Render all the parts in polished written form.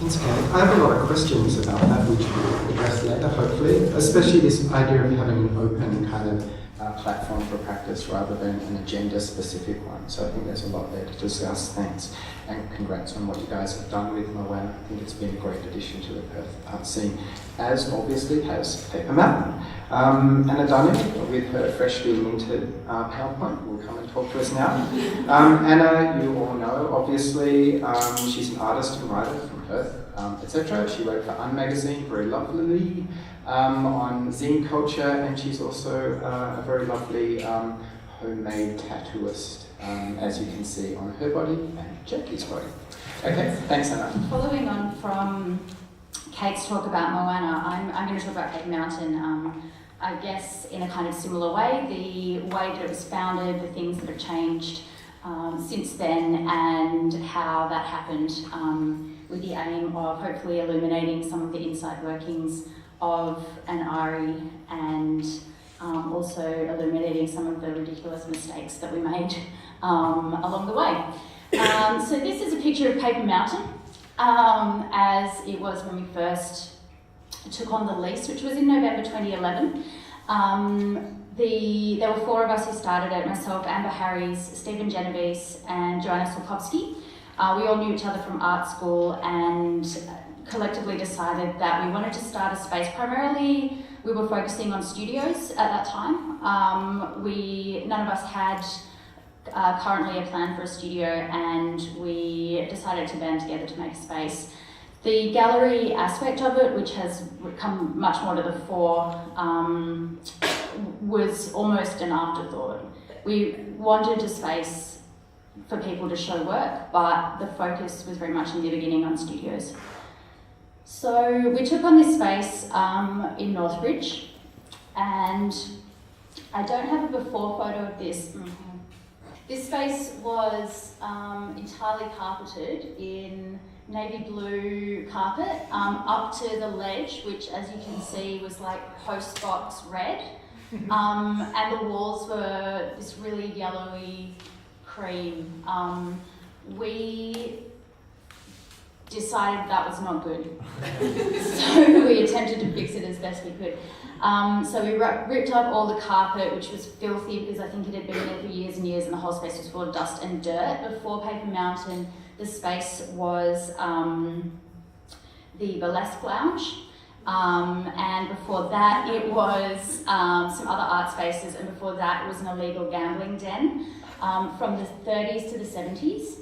Thanks, Kate. I have a lot of questions about that, which we'll address later, hopefully, especially this idea of having an open kind of platform for practice rather than an agenda-specific one. So I think there's a lot there to discuss. Thanks. And congrats on what you guys have done with Mullen. I think it's been a great addition to the Perth art scene, as obviously has Paper Mountain. Anna Dunnill, with her freshly minted PowerPoint, will come and talk to us now. Anna, you all know, obviously, she's an artist and writer from Perth, etc. She wrote for Un magazine, very lovely, on zine culture, and she's also a very lovely homemade tattooist, as you can see on her body and Jackie's body. Okay, thanks, Anna. Following on from Kate's talk about Moana, I'm going to talk about Paper Mountain. I guess in a kind of similar way, the way that it was founded, the things that have changed since then, and how that happened, with the aim of hopefully illuminating some of the inside workings of an ARI and also illuminating some of the ridiculous mistakes that we made along the way. So this is a picture of Paper Mountain as it was when we first took on the lease, which was in November 2011. There were 4 of us who started it: myself, Amber Harries, Stephen Genovese, and Joanna Solkowski. We all knew each other from art school and collectively decided that we wanted to start a space. Primarily, we were focusing on studios at that time. None of us had currently a plan for a studio, and we decided to band together to make a space. The gallery aspect of it, which has come much more to the fore, was almost an afterthought. We wanted a space for people to show work, but the focus was very much in the beginning on studios. So we took on this space in Northbridge, and I don't have a before photo of this. This space was entirely carpeted in navy blue carpet up to the ledge, which, as you can see, was like postbox red, and the walls were this really yellowy cream. We decided that was not good, so we attempted to fix it as best we could. So we ripped up all the carpet, which was filthy because I think it had been there for years and years, and the whole space was full of dust and dirt. Before Paper Mountain, the space was the Burlesque Lounge, and before that it was some other art spaces, and before that it was an illegal gambling den from the 30s to the 70s.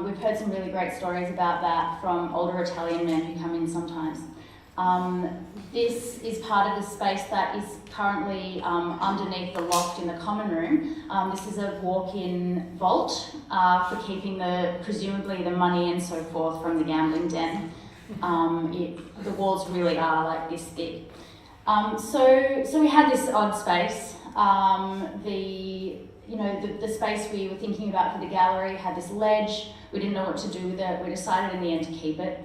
We've heard some really great stories about that from older Italian men who come in sometimes. This is part of the space that is currently underneath the loft in the common room. This is a walk-in vault for keeping presumably the money and so forth from the gambling den. The walls really are like this thick. So we had this odd space. The space we were thinking about for the gallery had this ledge. We didn't know what to do with it. We decided in the end to keep it.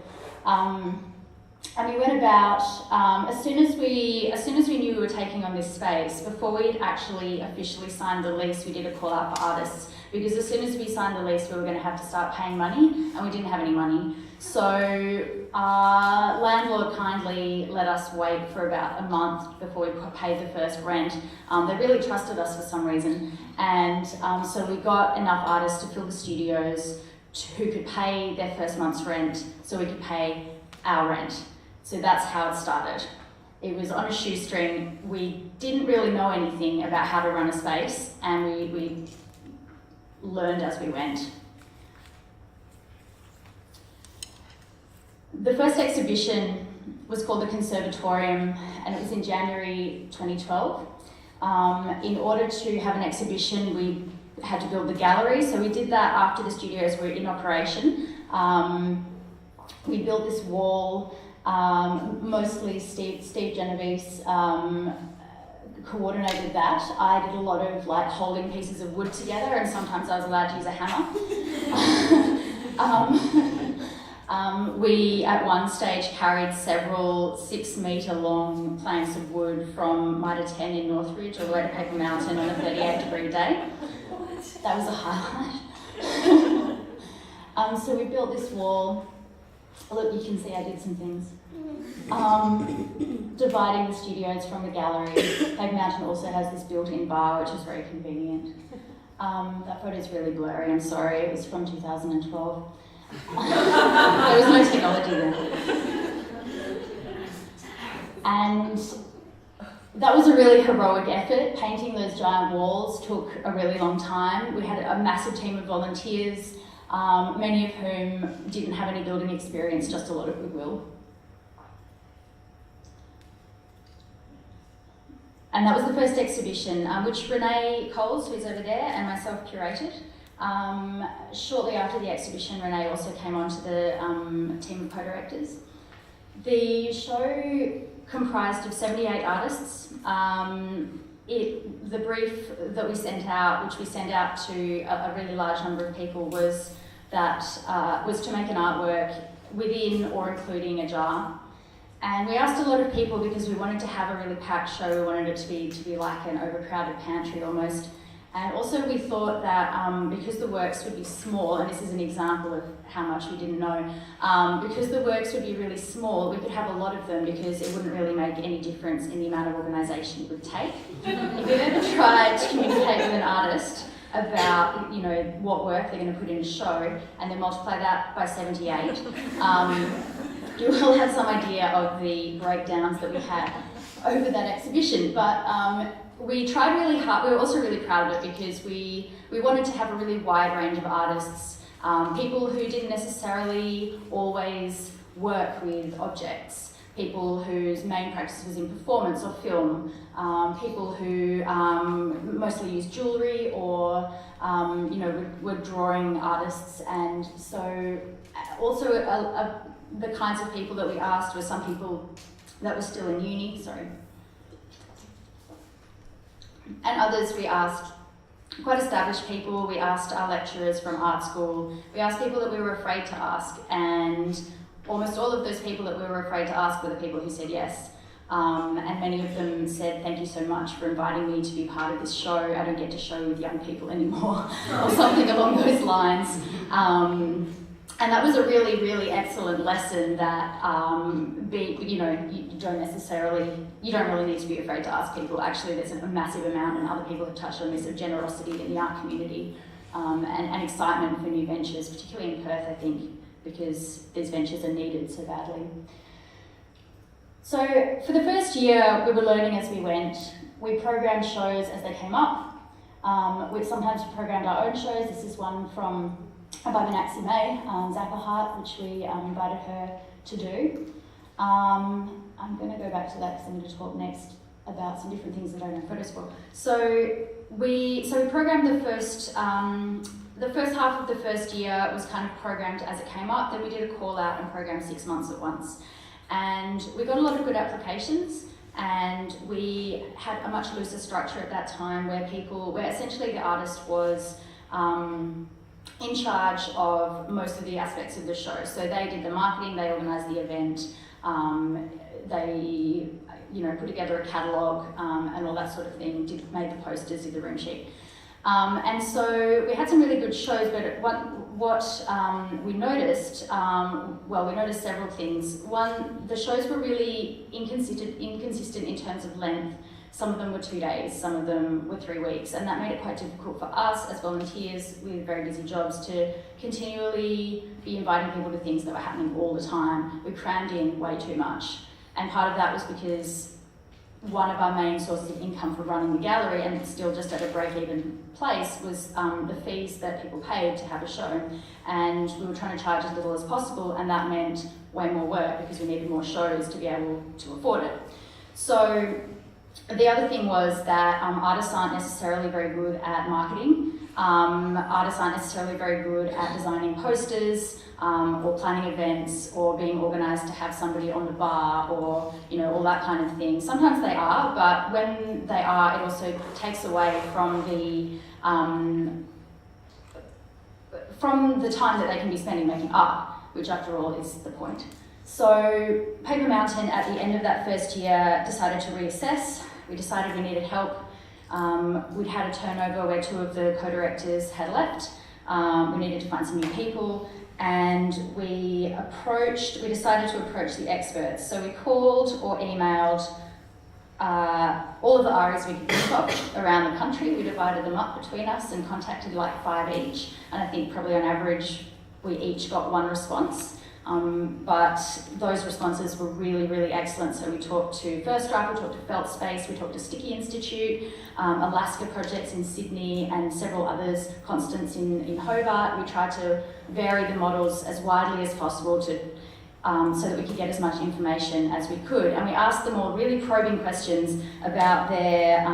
And we went about, as soon as we knew we were taking on this space, before we'd actually officially signed the lease, we did a call out for artists, because as soon as we signed the lease, we were going to have to start paying money, and we didn't have any money. So our landlord kindly let us wait for about a month before we paid the first rent. They really trusted us for some reason, and so we got enough artists to fill the studios who could pay their first month's rent, so we could pay our rent. So that's how it started. It was on a shoestring. We didn't really know anything about how to run a space, and we learned as we went. The first exhibition was called the Conservatorium, and it was in January 2012. In order to have an exhibition, we had to build the gallery, so we did that after the studios were in operation. We built this wall. Mostly Steve Genovese coordinated that. I did a lot of holding pieces of wood together, and sometimes I was allowed to use a hammer. We at one stage carried several 6-metre long planks of wood from Mitre 10 in Northbridge all the way to Paper Mountain on a 38-degree day. That was a highlight. So we built this wall. Look, you can see I did some things. Dividing the studios from the gallery. Paper Mountain also has this built-in bar, which is very convenient. That photo is really blurry, I'm sorry, it was from 2012. There was no technology then. And that was a really heroic effort. Painting those giant walls took a really long time. We had a massive team of volunteers, many of whom didn't have any building experience, just a lot of goodwill. And that was the first exhibition, which Renae Coles, who's over there, and myself curated. Shortly after the exhibition, Renae also came onto the team of co-directors. The show comprised of 78 artists. The brief that we sent out, which we sent out to a really large number of people, was to make an artwork within or including a jar. And we asked a lot of people because we wanted to have a really packed show. We wanted it to be like an overcrowded pantry almost. And also we thought that because the works would be small, and this is an example of how much we didn't know, because the works would be really small, we could have a lot of them because it wouldn't really make any difference in the amount of organisation it would take. If you've ever tried to communicate with an artist about, you know, what work they're going to put in a show, and then multiply that by 78, you will have some idea of the breakdowns that we had over that exhibition. But we tried really hard. We were also really proud of it because we wanted to have a really wide range of artists, people who didn't necessarily always work with objects, people whose main practice was in performance or film, people who mostly used jewellery or were drawing artists. And so also the kinds of people that we asked were some people that were still in uni, and others we asked quite established people. We asked our lecturers from art school. We asked people that we were afraid to ask, and almost all of those people that we were afraid to ask were the people who said yes. And many of them said, "Thank you so much for inviting me to be part of this show. I don't get to show with young people anymore," or something along those lines. And that was a really, really excellent lesson that you don't really need to be afraid to ask people. Actually, there's a massive amount, and other people have touched on this, of generosity in the art community and excitement for new ventures, particularly in Perth, I think, because these ventures are needed so badly. So for the first year, we were learning as we went. We programmed shows as they came up. Sometimes we programmed our own shows. This is one from by Manaxi May, Hart, which we invited her to do. I'm going to go back to that because I'm going to talk next about some different things that I don't have photos for. So we programmed the first half of the first year was kind of programmed as it came up. Then we did a call out and programmed 6 months at once. And we got a lot of good applications, and we had a much looser structure at that time where essentially the artist was in charge of most of the aspects of the show. So they did the marketing, they organised the event, they put together a catalogue and all that sort of thing, made the posters, did the room sheet. And so we had some really good shows, but what we noticed, we noticed several things. One, the shows were really inconsistent in terms of length. Some of them were 2 days, some of them were 3 weeks, and that made it quite difficult for us as volunteers with very busy jobs to continually be inviting people to things that were happening all the time. We crammed in way too much, and part of that was because one of our main sources of income for running the gallery, and it's still just at a break-even place, was the fees that people paid to have a show, and we were trying to charge as little as possible, and that meant way more work because we needed more shows to be able to afford it. So the other thing was that artists aren't necessarily very good at marketing. Artists aren't necessarily very good at designing posters or planning events or being organised to have somebody on the bar or all that kind of thing. Sometimes they are, but when they are, it also takes away from the time that they can be spending making art, which after all is the point. So Paper Mountain, at the end of that first year, decided to reassess. We decided we needed help. We'd had a turnover where 2 of the co-directors had left. We needed to find some new people. and we decided to approach the experts. So we called or emailed all of the ARIs we could think of around the country. We divided them up between us and contacted like 5 each, and I think probably on average we each got 1 response. But those responses were really, really excellent. So we talked to First Strike, we talked to Felt Space, we talked to Sticky Institute, Alaska Projects in Sydney, and several others, Constance in Hobart. We tried to vary the models as widely as possible to so that we could get as much information as we could. And we asked them all really probing questions about their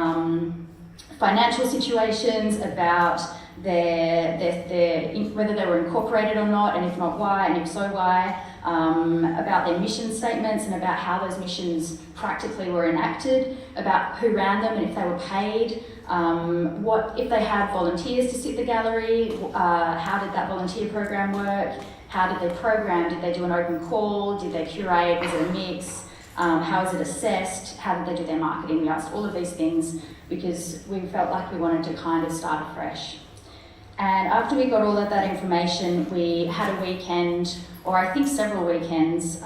financial situations, about whether they were incorporated or not, and if not, why, and if so, why, about their mission statements and about how those missions practically were enacted, about who ran them and if they were paid, what if they had volunteers to sit the gallery, how did that volunteer program work, how did they program, did they do an open call, did they curate, was it a mix, how is it assessed, how did they do their marketing. We asked all of these things because we felt like we wanted to kind of start afresh. And after we got all of that information, we had a weekend, or I think several weekends,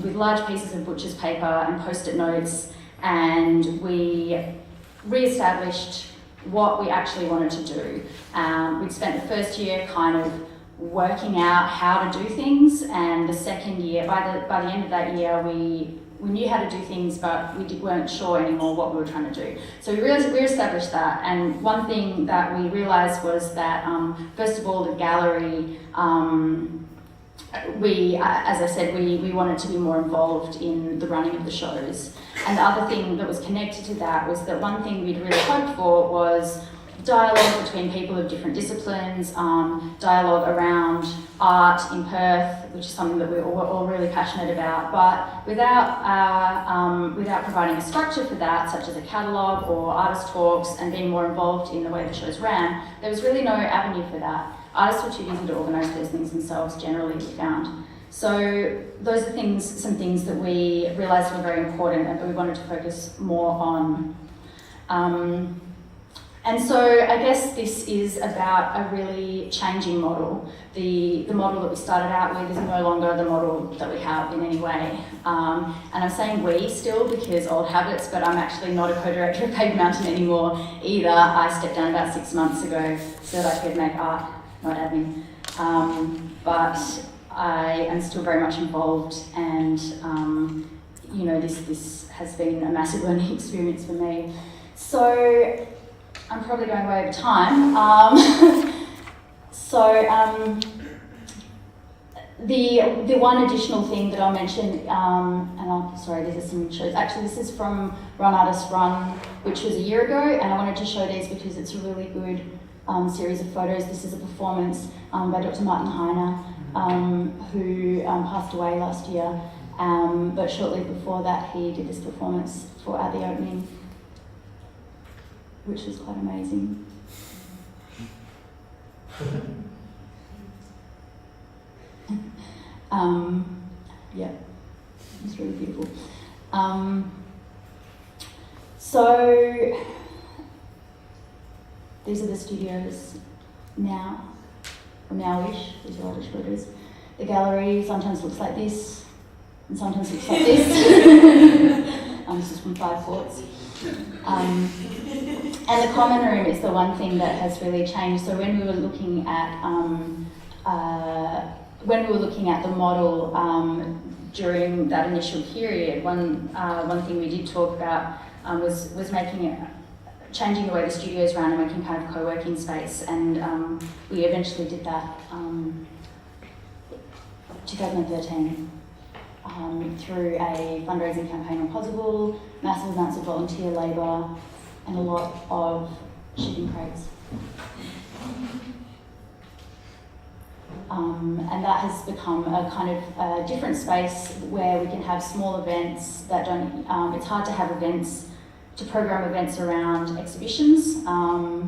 with large pieces of butcher's paper and post-it notes, and we re-established what we actually wanted to do. We'd spent the first year kind of working out how to do things, and the second year, by the end of that year, we knew how to do things, but we weren't sure anymore what we were trying to do. So we re-established that, and one thing that we realised was that, first of all, the gallery, as I said, we wanted to be more involved in the running of the shows. And the other thing that was connected to that was that one thing we'd really hoped for was dialogue between people of different disciplines, dialogue around art in Perth, which is something that we were all really passionate about, but without providing a structure for that, such as a catalogue or artist talks and being more involved in the way the shows ran, there was really no avenue for that. Artists were too busy to organise those things themselves, generally, we found. So those are some things that we realised were very important and that we wanted to focus more on. And so I guess this is about a really changing model. The model that we started out with is no longer the model that we have in any way. And I'm saying we still because old habits, but I'm actually not a co-director of Paper Mountain anymore either. I stepped down about 6 months ago so that I could make art, not admin. But I am still very much involved, and you know, this has been a massive learning experience for me. So I'm probably going way over time. The one additional thing that I'll mention, sorry, these are some shows. Actually, this is from Run Artist Run, which was a year ago, and I wanted to show these because it's a really good series of photos. This is a performance by Dr. Martin Heiner, who passed away last year, but shortly before that he did this performance at the opening, which was quite amazing. Yeah, it's really beautiful. So these are the studios now, or now-ish, these are artist photos. The gallery sometimes looks like this, and sometimes looks like this. This is from 5 Courts. And the common room is the one thing that has really changed. So when we were looking at the model during that initial period, one thing we did talk about was changing the way the studios ran and making kind of co-working space, and we eventually did that 2013 through a fundraising campaign on Possible, massive amounts of volunteer labour, and a lot of shipping crates. And that has become a kind of different space where we can have small events that don't, it's hard to have program events around exhibitions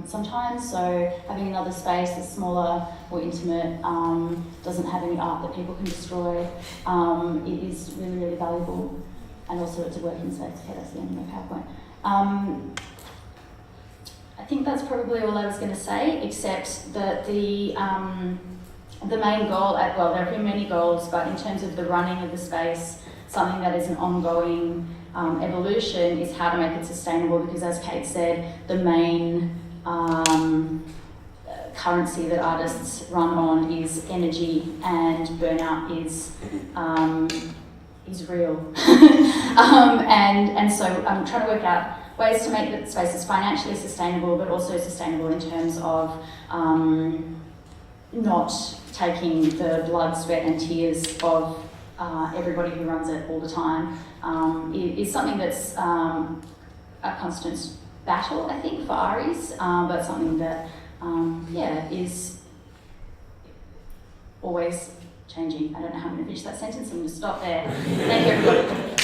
sometimes, so having another space that's smaller, more intimate, doesn't have any art that people can destroy, it is really, really valuable. And also it's a working space. Okay, that's the end of my PowerPoint. I think that's probably all I was going to say, except that the main goal, well, there have been many goals, but in terms of the running of the space, something that is an ongoing evolution is how to make it sustainable, because as Kate said, the main currency that artists run on is energy, and burnout is real. And so I'm trying to work out ways to make the spaces financially sustainable, but also sustainable in terms of not taking the blood, sweat and tears of everybody who runs it all the time. Is something that's a constant battle, I think, for ARIs, but something that, is always changing. I don't know how I'm going to finish that sentence, I'm going to stop there. Thank you, everybody.